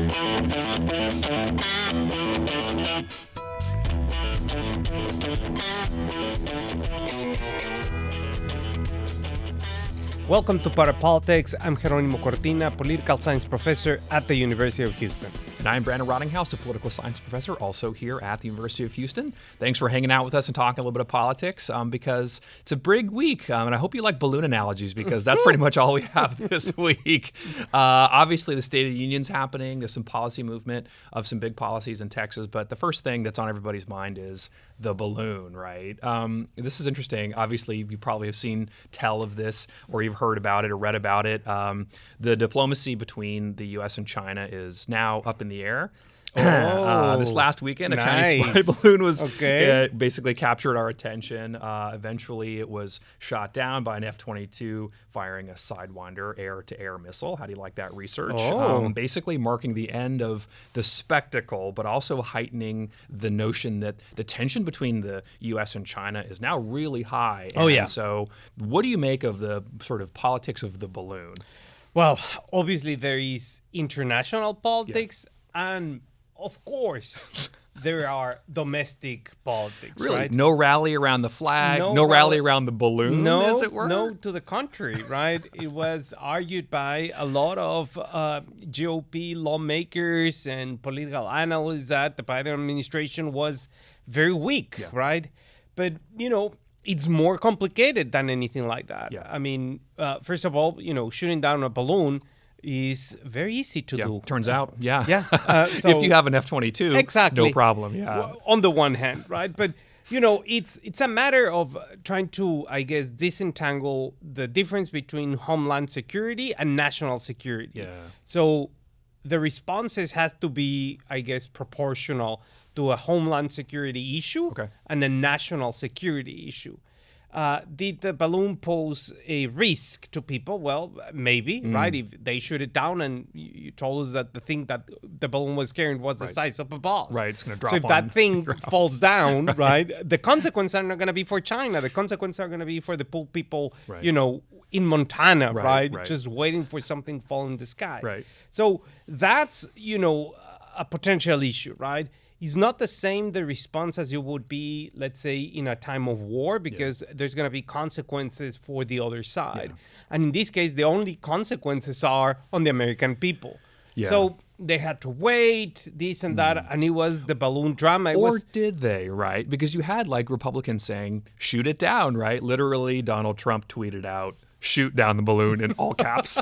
Welcome to Parapolitics. I'm Jeronimo Cortina, political science professor at the University of Houston. And I'm Brandon Rottinghaus, a political science professor, also here at the University of Houston. Thanks for hanging out with us and talking a little bit of politics, because it's a big week, and I hope you like balloon analogies, because that's pretty much all we have this week. Obviously, the State of the Union's happening. There's some policy movement of some big policies in Texas, but the first thing that's on everybody's mind is the balloon, right? This is interesting. Obviously, you probably have seen tell of this, or you've heard about it or read about it. The diplomacy between the U.S. and China is now up in the air. This last weekend, a Chinese spy balloon was basically captured our attention. Eventually, it was shot down by an F-22 firing a Sidewinder air-to-air missile. How do you like that research? Basically marking the end of the spectacle, but also heightening the notion that the tension between the U.S. and China is now really high. So what do you make of the sort of politics of the balloon? Well, obviously there is international politics and of course, there are domestic politics, really? Right? No rally around the flag, no rally around the balloon, as it were? No, to the contrary, right? It was argued by a lot of GOP lawmakers and political analysts that the Biden administration was very weak, right? But, you know, it's more complicated than anything like that. I mean, first of all, you know, shooting down a balloon is very easy to do. Turns out, so if you have an F-22, no problem. On the one hand, right? But, you know, it's a matter of trying to, I guess, disentangle the difference between homeland security and national security. So the responses has to be, I guess, proportional to a homeland security issue and a national security issue. Did the balloon pose a risk to people? Well, maybe, right? If they shoot it down and you told us that the thing that the balloon was carrying was the size of a bus. Right, it's going to drop on. So if that thing falls down, right, the consequences are not going to be for China. The consequences are going to be for the poor people, you know, in Montana, right? Just waiting for something fall in the sky. Right. So that's, you know, a potential issue, right? It's not the same, the response, as it would be, let's say, in a time of war, because there's going to be consequences for the other side. And in this case, the only consequences are on the American people. So they had to wait, this and that, and it was the balloon drama. Did they, right? Because you had, like, Republicans saying, shoot it down, right? Literally, Donald Trump tweeted out, shoot down the balloon in all caps.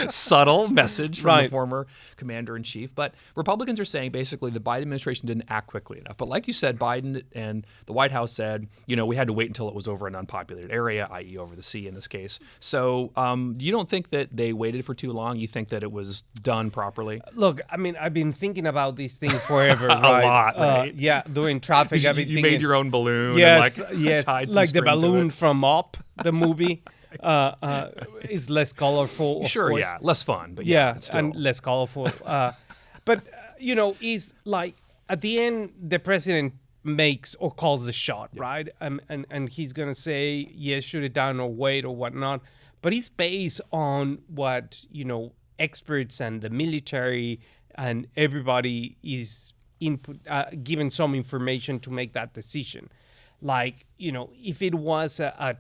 Subtle message from the former commander-in-chief. But Republicans are saying basically the Biden administration didn't act quickly enough. But like you said, Biden and the White House said, you know, we had to wait until it was over an unpopulated area, i.e. over the sea in this case. So you don't think that they waited for too long? You think that it was done properly? Look, I mean, I've been thinking about these things forever, right? A lot, right? During traffic, I've been thinking. You made your own balloon. Yes, and tied some like the string to balloon it. from Up, the movie. Is less colorful, of course. Less fun, but still. And less colorful. But you know, is like at the end, the president makes or calls the shot, right? And he's gonna say yes, shoot it down, or wait, or whatnot. But it's based on what, you know, experts and the military and everybody is input given some information to make that decision. Like, you know, if it was a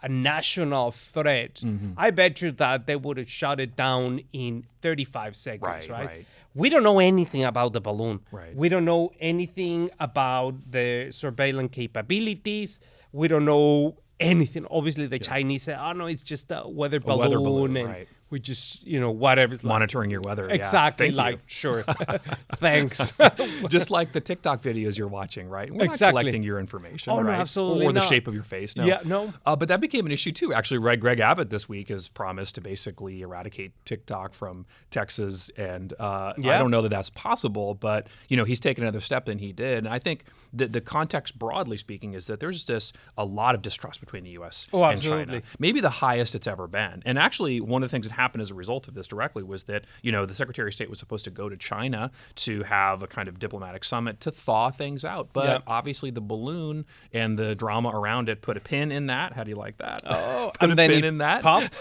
national threat, I bet you that they would have shot it down in 35 seconds, right? We don't know anything about the balloon. We don't know anything about the surveillance capabilities. We don't know anything. Obviously, the Chinese say, oh, no, it's just a weather balloon. And we just, you know, whatever. Monitoring your weather. Exactly. Yeah. Sure. Thanks. Just like the TikTok videos you're watching, right? We're not collecting your information, right? No, absolutely Or the not. shape of your face, no. Yeah, no. But that became an issue, too. Actually, Greg Abbott this week has promised to basically eradicate TikTok from Texas. And I don't know that that's possible, but, you know, he's taken another step than he did. And I think that the context, broadly speaking, is that there's just a lot of distrust between the U.S. and China. Maybe the highest it's ever been. And actually, one of the things that happened as a result of this directly was that, the Secretary of State was supposed to go to China to have a kind of diplomatic summit to thaw things out. But obviously the balloon and the drama around it put a pin in that. How do you like that? Oh, put and a then pin it in that. popped?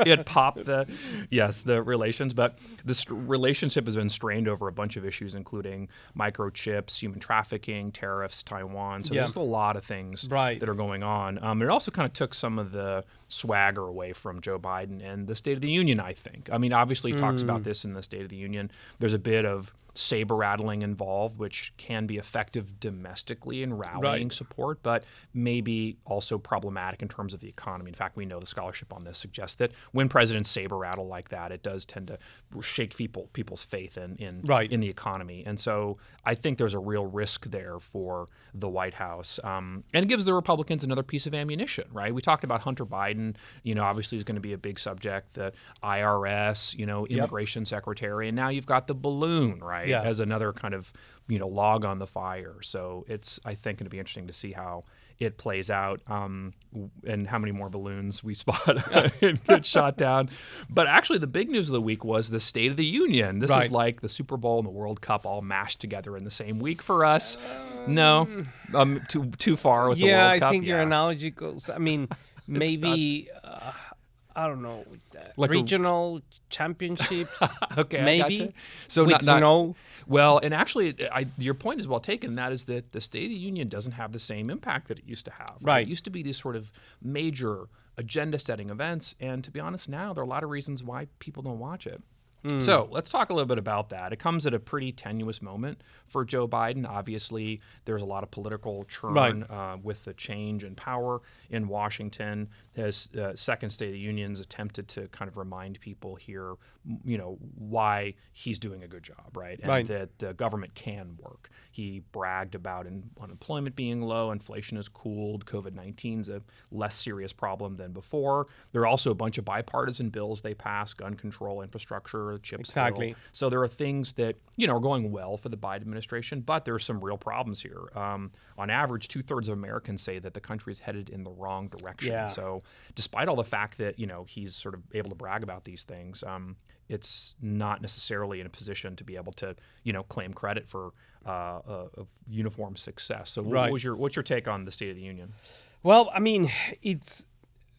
It popped the relations. But this relationship has been strained over a bunch of issues, including microchips, human trafficking, tariffs, Taiwan. So there's a lot of things that are going on. It also kind of took some of the swagger away from Joe Biden and the State of the Union, I think. I mean, obviously he talks about this in the State of the Union. There's a bit of saber rattling involved, which can be effective domestically in rallying support, but maybe also problematic in terms of the economy. In fact, we know the scholarship on this suggests that when presidents saber rattle like that, it does tend to shake people's faith in the economy. And so I think there's a real risk there for the White House. And it gives the Republicans another piece of ammunition, right? We talked about Hunter Biden, obviously is going to be a big subject, the IRS, immigration secretary, and now you've got the balloon, right? As another kind of, log on the fire. So it's, I think, going to be interesting to see how it plays out and how many more balloons we spot and get shot down. But actually, the big news of the week was the State of the Union. This is like the Super Bowl and the World Cup all mashed together in the same week for us. No, too far with the World Cup. I think your analogy goes, I mean, maybe... I don't know, like regional championships. Okay, maybe. I gotcha. So with snow. Well, and actually, your point is well taken. That is that the State of the Union doesn't have the same impact that it used to have. Right. It used to be these sort of major agenda-setting events, and to be honest, now there are a lot of reasons why people don't watch it. So let's talk a little bit about that. It comes at a pretty tenuous moment for Joe Biden. Obviously, there's a lot of political churn with the change in power in Washington. His second State of the Union's attempted to kind of remind people here, why he's doing a good job, right? And that the government can work. He bragged about unemployment being low, inflation has cooled, COVID-19 is a less serious problem than before. There are also a bunch of bipartisan bills they passed, gun control, infrastructure, chips bill. So there are things that, are going well for the Biden administration, but there are some real problems here. On average, 2/3 of Americans say that the country is headed in the wrong direction. So despite all the fact that, he's sort of able to brag about these things, it's not necessarily in a position to be able to, claim credit for uniform success. So what's your take on the State of the Union? Well, I mean, it's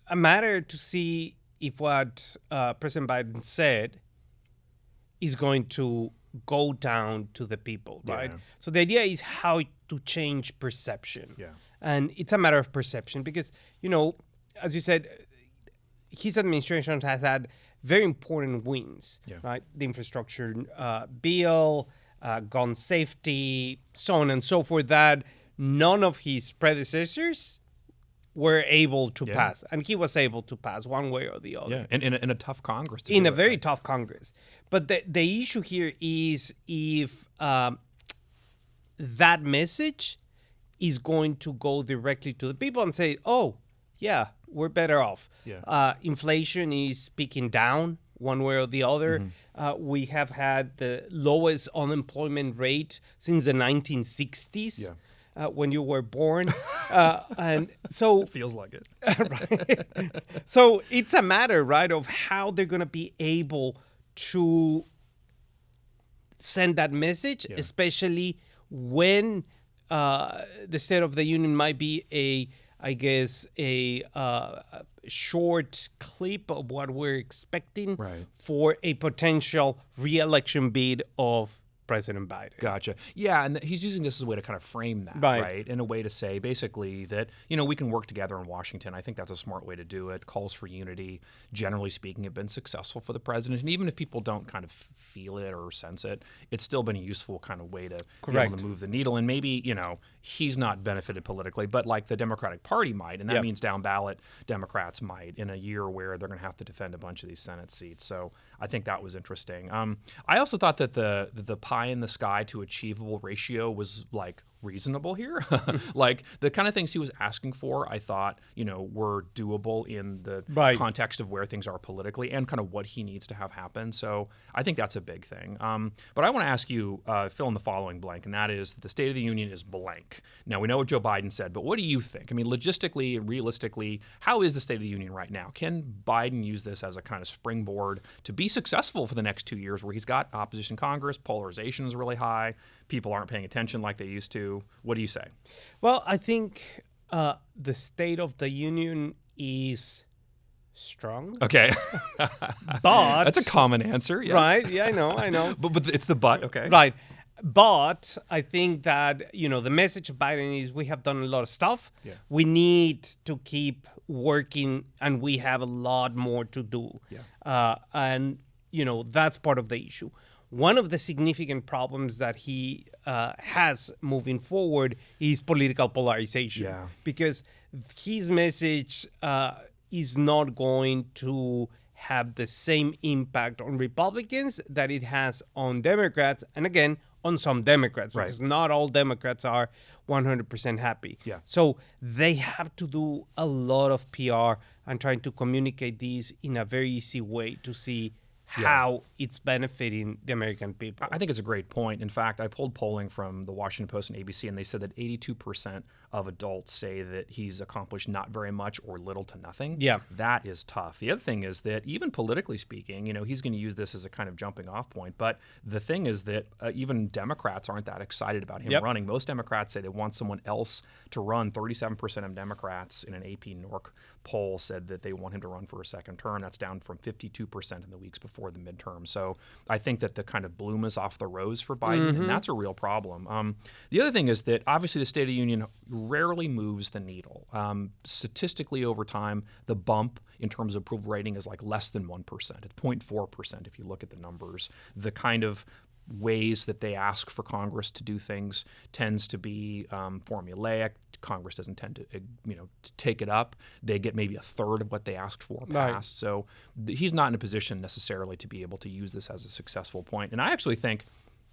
a matter to see if what President Biden said is going to go down to the people, right? So the idea is how to change perception. And it's a matter of perception because, as you said, his administration has had very important wins, right? The infrastructure bill, gun safety, so on and so forth, that none of his predecessors were able to pass. And he was able to pass one way or the other. Yeah, and in a tough Congress. In a very tough Congress. But the issue here is if that message is going to go directly to the people and say, oh, yeah, we're better off. Inflation is peaking down one way or the other. We have had the lowest unemployment rate since the 1960s. When you were born. And so it feels like it. Right. So it's a matter, right, of how they're going to be able to send that message, especially when the State of the Union might be a short clip of what we're expecting for a potential re-election bid of President Biden. Gotcha. Yeah, and he's using this as a way to kind of frame that, right? In a way to say basically that, we can work together in Washington. I think that's a smart way to do it. Calls for unity, generally speaking, have been successful for the president. And even if people don't kind of feel it or sense it, it's still been a useful kind of way to be able to move the needle. And maybe, he's not benefited politically, but like the Democratic Party might. And that means down ballot Democrats might in a year where they're going to have to defend a bunch of these Senate seats. So I think that was interesting. I also thought that the pie in the sky to achievable ratio was like reasonable here. Like the kind of things he was asking for, I thought, were doable in the context of where things are politically and kind of what he needs to have happen. So I think that's a big thing. But I want to ask you, fill in the following blank, and that is the State of the Union is blank. Now, we know what Joe Biden said, but what do you think? I mean, logistically and realistically, how is the State of the Union right now? Can Biden use this as a kind of springboard to be successful for the next 2 years where he's got opposition Congress, polarization is really high, people aren't paying attention like they used to? What do you say? Well, I think the State of the Union is strong. Okay. But that's a common answer, yes. Right? Yeah, I know. but it's the but, okay. Right. But I think that, the message of Biden is we have done a lot of stuff. Yeah. We need to keep working, and we have a lot more to do. Yeah. And, that's part of the issue. One of the significant problems that he has moving forward is political polarization. Yeah. Because his message is not going to have the same impact on Republicans that it has on Democrats, and again, on some Democrats, because not all Democrats are 100% happy. Yeah. So they have to do a lot of PR and trying to communicate these in a very easy way to see how it's benefiting the American people. I think it's a great point. In fact, I pulled polling from the Washington Post and ABC, and they said that 82% of adults say that he's accomplished not very much or little to nothing. Yeah. That is tough. The other thing is that even politically speaking, he's going to use this as a kind of jumping off point. But the thing is that even Democrats aren't that excited about him running. Most Democrats say they want someone else to run. 37% of Democrats in an AP NORC poll said that they want him to run for a second term. That's down from 52% in the weeks before the midterm. So I think that the kind of bloom is off the rose for Biden, and that's a real problem. The other thing is that obviously the State of the Union rarely moves the needle. Statistically over time, the bump in terms of approval rating is like less than 1%. It's 0.4% if you look at the numbers. The kind of ways that they ask for Congress to do things tends to be formulaic. Congress doesn't tend to, to take it up. They get maybe a third of what they asked for passed. So he's not in a position necessarily to be able to use this as a successful point. And I actually think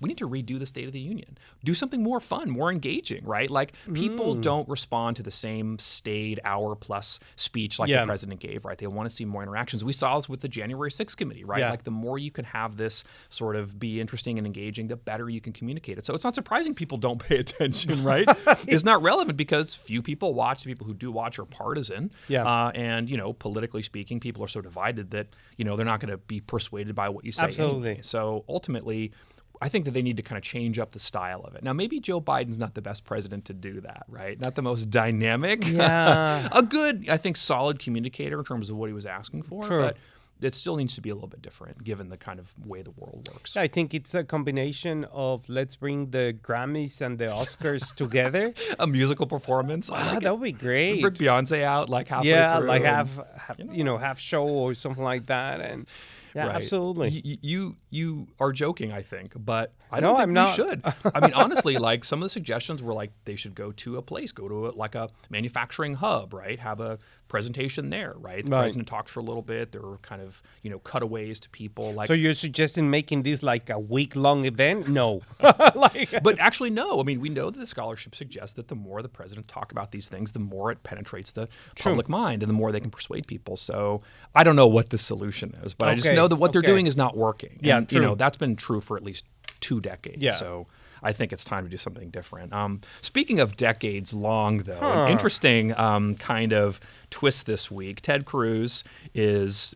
we need to redo the State of the Union. Do something more fun, more engaging, right? Like people don't respond to the same staid hour-plus speech like the president gave, right? They want to see more interactions. We saw this with the January 6th committee, right? Like the more you can have this sort of be interesting and engaging, the better you can communicate it. So it's not surprising people don't pay attention, right? It's not relevant because few people watch. The people who do watch are partisan. And, politically speaking, people are so divided that, they're not going to be persuaded by what you say anyway. So ultimately, I think that they need to kind of change up the style of it. Now, maybe Joe Biden's not the best president to do that, right? Not the most dynamic. Yeah. A good, I think, solid communicator in terms of what he was asking for. True. But it still needs to be a little bit different given the kind of way the world works. I think it's a combination of let's bring the Grammys and the Oscars together. A musical performance. That would be great. Bring Beyonce out like halfway through. Like half show or something like that. And absolutely. You are joking, I think, but I No, don't think I'm we not. should. I mean, honestly, like some of the suggestions were like they should go to a place, go to like a manufacturing hub, right? Have a presentation there, right? The president talks for a little bit. There were kind of, cutaways to people. Like, So you're suggesting making this like a week-long event? No. But actually, no. I mean, we know that the scholarship suggests that the more the president talk about these things, the more it penetrates the public mind and the more they can persuade people. So I don't know what the solution is, but I just know that what they're doing is not working. Yeah, and, true. That's been true for at least 2 decades. Yeah. So I think it's time to do something different. Speaking of decades long, though, an interesting kind of twist this week. Ted Cruz is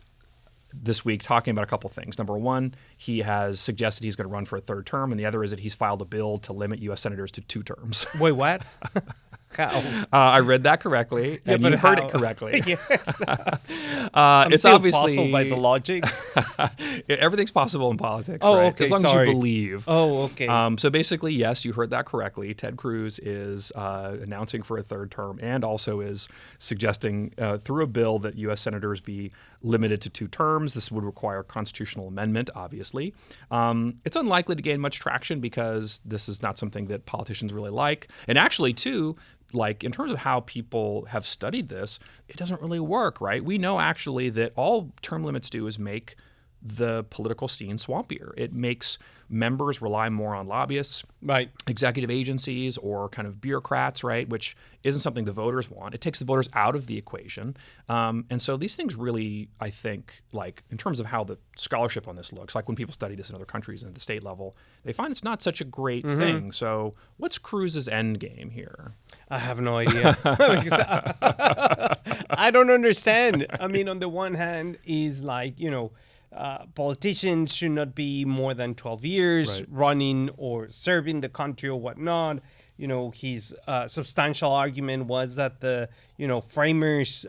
this week talking about a couple things. Number one, he has suggested he's going to run for a 3rd term, and the other is that he's filed a bill to limit U.S. senators to 2 terms. Wait, what? How? I read that correctly, and you heard it correctly. Yes. It's obviously puzzled by the logic. Everything's possible in politics, Oh, right? okay, as long as you believe. Oh, okay. So basically, yes, you heard that correctly. Ted Cruz is announcing for a 3rd term and also is suggesting through a bill that U.S. senators be limited to 2 terms. This would require constitutional amendment, obviously. It's unlikely to gain much traction because this is not something that politicians really like. And actually, too, like in terms of how people have studied this, it doesn't really work, right? We know actually that all term limits do is make the political scene swampier. It makes members rely more on lobbyists, Right. executive agencies, or kind of bureaucrats, right, which isn't something the voters want. It takes the voters out of the equation. And so these things really, I think, like in terms of how the scholarship on this looks, like when people study this in other countries and at the state level, they find it's not such a great thing. So what's Cruz's end game here? I have no idea. Because I don't understand. I mean, on the one hand, is like, politicians should not be more than 12 years running or serving the country or whatnot. His substantial argument was that the, framers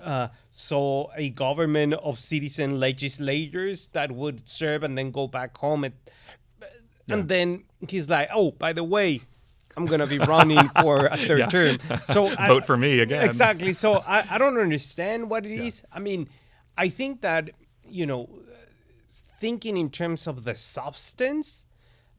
saw a government of citizen legislators that would serve and then go back home. And then he's like, oh, by the way, I'm going to be running for a third term. So Vote for me again. Exactly. So I don't understand what it is. I mean, I think that, thinking in terms of the substance,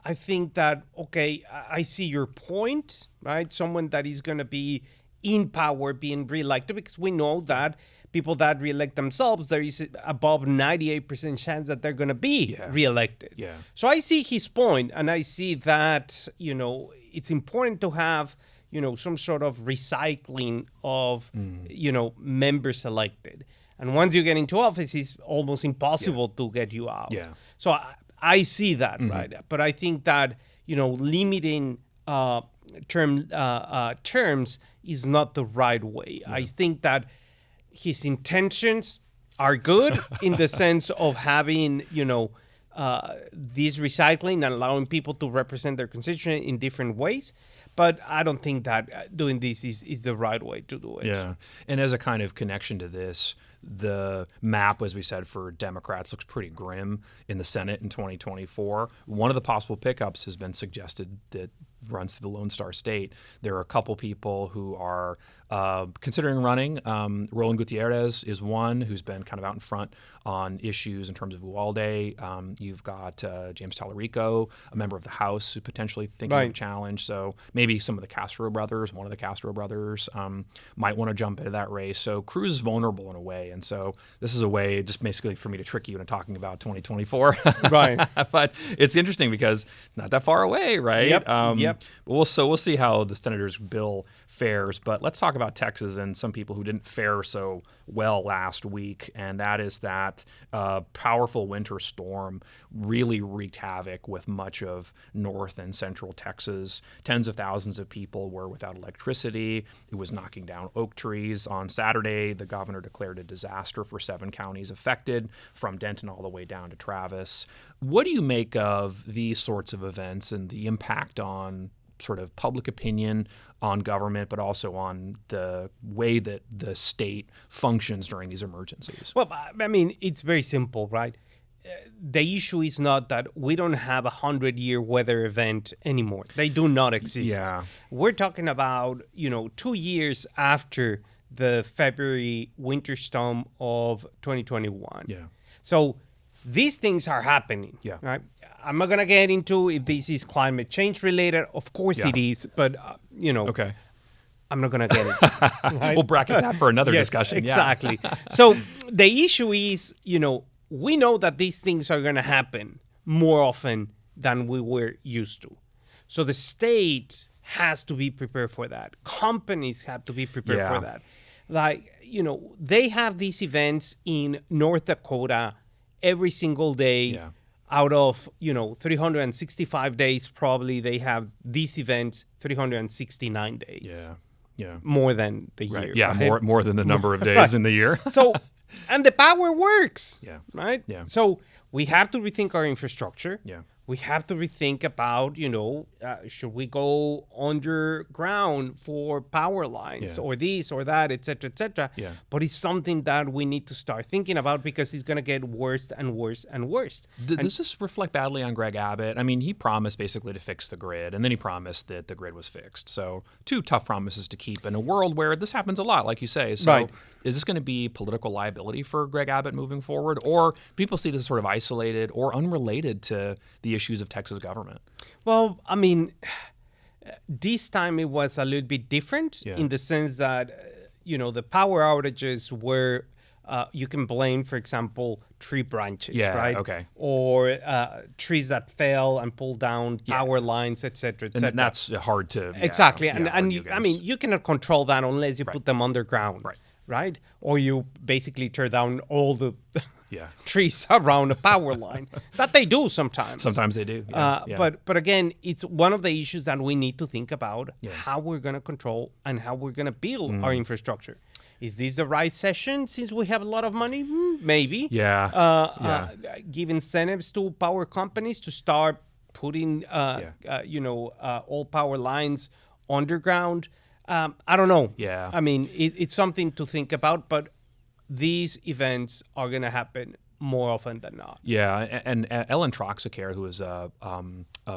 I think that, okay, I see your point, right? Someone that is going to be in power being reelected, because we know that people that reelect themselves, there is above 98% chance that they're going to be reelected. Yeah. So I see his point, and I see that, it's important to have, some sort of recycling of, members elected. And once you get into office, it's almost impossible to get you out. Yeah. So I see that, right? But I think that, limiting terms is not the right way. Yeah. I think that his intentions are good in the sense of having, this recycling and allowing people to represent their constituency in different ways. But I don't think that doing this is the right way to do it. Yeah. And as a kind of connection to this, the map, as we said, for Democrats looks pretty grim in the Senate in 2024. One of the possible pickups has been suggested that runs through the Lone Star State. There are a couple people who are considering running. Roland Gutierrez is one who's been kind of out in front on issues in terms of Uvalde. You've got James Tallarico, a member of the House, who's potentially thinking of a challenge. So maybe some of the Castro brothers, one of the Castro brothers, might want to jump into that race. So Cruz is vulnerable in a way. And so this is a way just basically for me to trick you into talking about 2024. Right. But it's interesting because not that far away, right? Yep. But we'll see how the Senator's bill fares. But let's talk about Texas and some people who didn't fare so well last week, and that is that powerful winter storm really wreaked havoc with much of north and central Texas. Tens of thousands of people were without electricity. It was knocking down oak trees. On Saturday, the governor declared a disaster for 7 counties affected, from Denton all the way down to Travis. What do you make of these sorts of events and the impact on sort of public opinion on government, but also on the way that the state functions during these emergencies? Well, I mean, it's very simple, right? The issue is not that we don't have a 100-year weather event anymore. They do not exist. Yeah. We're talking about, 2 years after the February winter storm of 2021. Yeah. So these things are happening. Yeah. Right. I'm not gonna get into if this is climate change related. Of course it is, but Okay. I'm not gonna get it. Right? We'll bracket that for another discussion. Exactly. So the issue is, we know that these things are gonna happen more often than we were used to. So the state has to be prepared for that. Companies have to be prepared for that. Like, they have these events in North Dakota every single day. Yeah. Out of, 365 days, probably they have these events 369 days. Yeah. Yeah. More than the year. Right. Yeah. Right? More than the number of days in the year. So, and the power works. Yeah. Right? Yeah. So we have to rethink our infrastructure. Yeah. We have to rethink about, should we go underground for power lines or this or that, et cetera, et cetera. Yeah. But it's something that we need to start thinking about because it's going to get worse and worse and worse. Does this reflect badly on Greg Abbott? I mean, he promised basically to fix the grid, and then he promised that the grid was fixed. So 2 tough promises to keep in a world where this happens a lot, like you say. So is this going to be political liability for Greg Abbott moving forward? Or people see this as sort of isolated or unrelated to the issues of Texas government? Well, I mean, this time it was a little bit different in the sense that, the power outages were you can blame, for example, tree branches, Yeah, right? okay. Or trees that fell and pull down power lines, et cetera, et cetera. And that's hard to Exactly. And argue I mean, against. you cannot control that unless you put them underground, right? Or you basically tear down all the trees around a power line. That they do sometimes. Sometimes they do. But again, it's one of the issues that we need to think about how we're going to control and how we're going to build our infrastructure. Is this the right session since we have a lot of money? Maybe. Give incentives to power companies to start putting, all power lines underground. I don't know. Yeah. I mean, it's something to think about, but these events are going to happen more often than not. Yeah, and Ellen Troxicare, who is a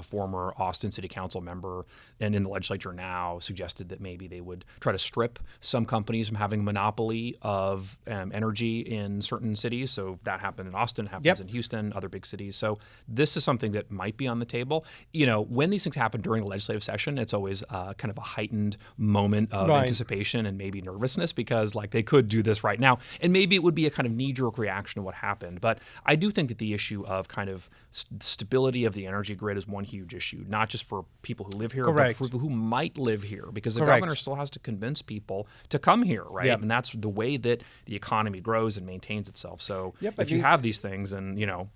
former Austin City Council member and in the legislature now, suggested that maybe they would try to strip some companies from having monopoly of energy in certain cities. So that happened in Austin, happens in Houston, other big cities. So this is something that might be on the table. You know, when these things happen during a legislative session, it's always kind of a heightened moment of anticipation and maybe nervousness because like they could do this right now. And maybe it would be a kind of knee-jerk reaction to what happened. But I do think that the issue of kind of stability of the energy grid is one huge issue, not just for people who live here, but for people who might live here, because the governor still has to convince people to come here, right? And that's the way that the economy grows and maintains itself. So if you have these things and, you know,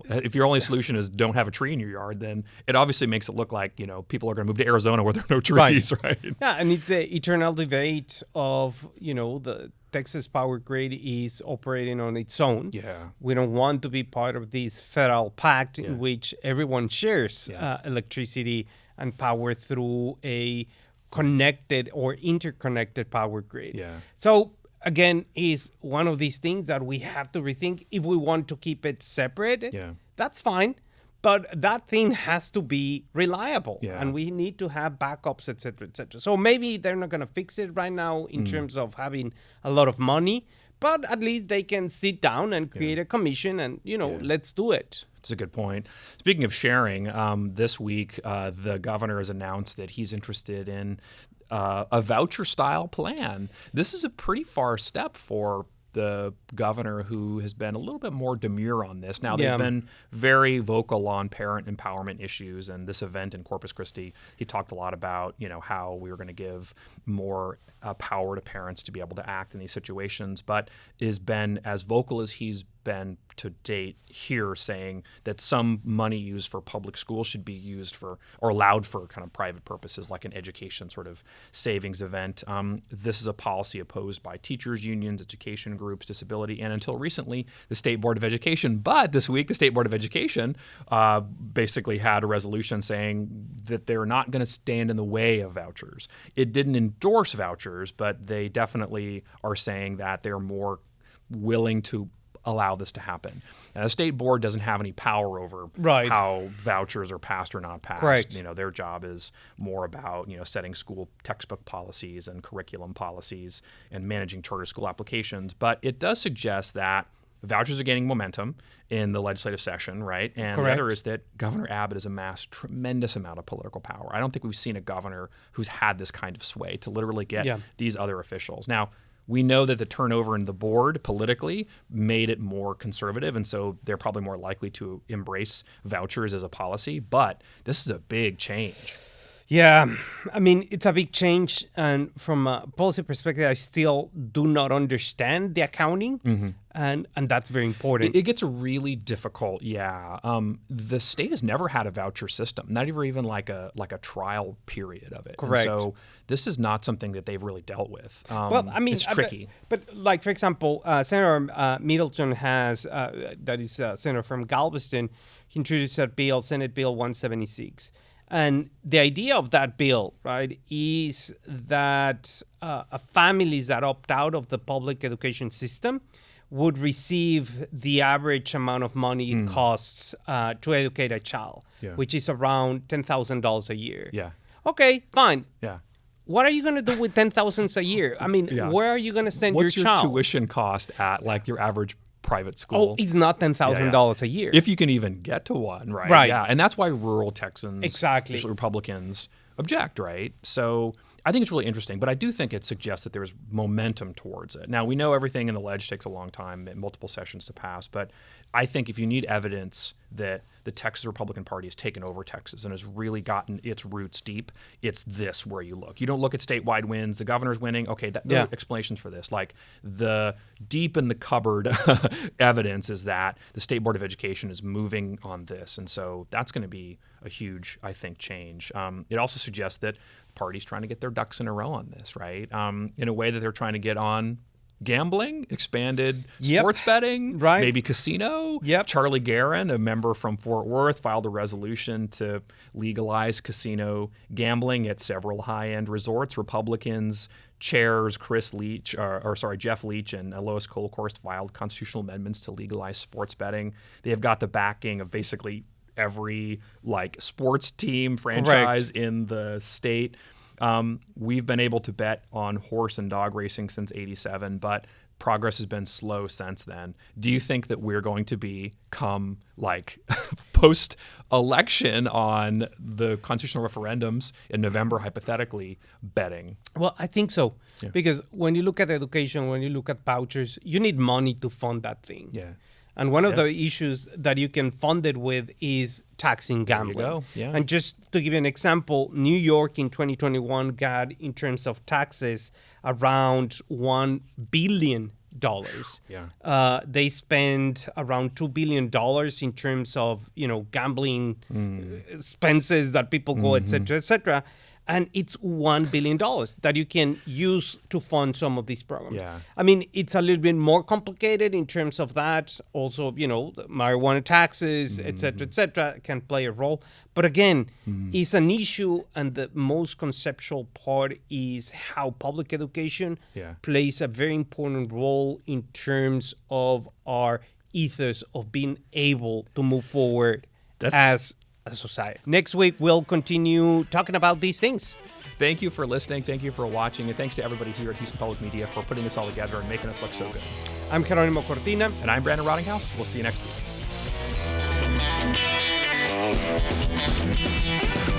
if your only solution is don't have a tree in your yard, then it obviously makes it look like, people are going to move to Arizona where there are no trees, right? Yeah, and it's the eternal debate of, the Texas power grid is operating on its own. Yeah. We don't want to be part of this federal pact in which everyone shares electricity and power through a connected or interconnected power grid. Yeah. So again, is one of these things that we have to rethink. If we want to keep it separate, that's fine. But that thing has to be reliable, and we need to have backups, et cetera, et cetera. So maybe they're not going to fix it right now in terms of having a lot of money, but at least they can sit down and create a commission and, let's do it. That's a good point. Speaking of sharing, this week the governor has announced that he's interested in a voucher-style plan. This is a pretty far step for the governor, who has been a little bit more demure on this. Now, they've been very vocal on parent empowerment issues, and this event in Corpus Christi, he talked a lot about, how we were going to give more power to parents to be able to act in these situations, but has been as vocal as he's been to date here, saying that some money used for public schools should be used for or allowed for kind of private purposes, like an education sort of savings event. This is a policy opposed by teachers unions, education groups, disability, and until recently, the State Board of Education. But this week, the State Board of Education basically had a resolution saying that they're not going to stand in the way of vouchers. It didn't endorse vouchers, but they definitely are saying that they're more willing to allow this to happen. And the state board doesn't have any power over how vouchers are passed or not passed. Their job is more about, setting school textbook policies and curriculum policies and managing charter school applications. But it does suggest that vouchers are gaining momentum in the legislative session, right? And the other is that Governor Abbott has amassed tremendous amount of political power. I don't think we've seen a governor who's had this kind of sway to literally get these other officials. Now, we know that the turnover in the board politically made it more conservative, and so they're probably more likely to embrace vouchers as a policy. But this is a big change. Yeah, I mean, it's a big change. And from a policy perspective, I still do not understand the accounting. And that's very important. It gets really difficult, the state has never had a voucher system, not even like a trial period of it. Correct. And so this is not something that they've really dealt with. Well, I mean, it's tricky. But like, for example, Senator Middleton has, that is Senator from Galveston, he introduced a bill, Senate Bill 176. And the idea of that bill, right, is that families that opt out of the public education system would receive the average amount of money it costs to educate a child, which is around $10,000 a year. Yeah. Okay, fine. Yeah. What are you going to do with $10,000 a year? I mean, where are you going to send your child? What's your tuition cost at like your average private school? Oh, it's not $10,000 a year. If you can even get to one, right? Right. Yeah, and that's why rural Texans, exactly, especially Republicans, object, right? So I think it's really interesting, but I do think it suggests that there's momentum towards it. Now, we know everything in the ledge takes a long time and multiple sessions to pass, but I think if you need evidence that the Texas Republican Party has taken over Texas and has really gotten its roots deep, it's this where you look. You don't look at statewide wins, the governor's winning. Okay, there are explanations for this. Like the deep in the cupboard evidence is that the State Board of Education is moving on this. And so that's going to be a huge, I think, change. It also suggests that the party's trying to get their ducks in a row on this, right? In a way that they're trying to get on gambling, expanded sports betting, maybe casino. Charlie Guerin, a member from Fort Worth, filed a resolution to legalize casino gambling at several high-end resorts. Republicans, chairs Jeff Leach and Lois Kolkhorst filed constitutional amendments to legalize sports betting. They have got the backing of basically every sports team franchise in the state. We've been able to bet on horse and dog racing since '87, but progress has been slow since then. Do you think that we're going to become post-election on the constitutional referendums in November, hypothetically, betting? Well, I think so. Because when you look at education, when you look at vouchers, you need money to fund that thing. And one of the issues that you can fund it with is taxing gambling. There you go. And just to give you an example, New York in 2021 got, in terms of taxes, around $1 billion. They spend around $2 billion in terms of, gambling expenses that people go, et cetera, et cetera. And it's $1 billion that you can use to fund some of these programs. I mean, it's a little bit more complicated in terms of that. Also, the marijuana taxes, et cetera, can play a role. But again, it's an issue, and the most conceptual part is how public education plays a very important role in terms of our ethos of being able to move forward as a society. Next week, we'll continue talking about these things. Thank you for listening. Thank you for watching. And thanks to everybody here at Houston Public Media for putting this all together and making us look so good. I'm Jeronimo Cortina. And I'm Brandon Rottinghaus. We'll see you next week.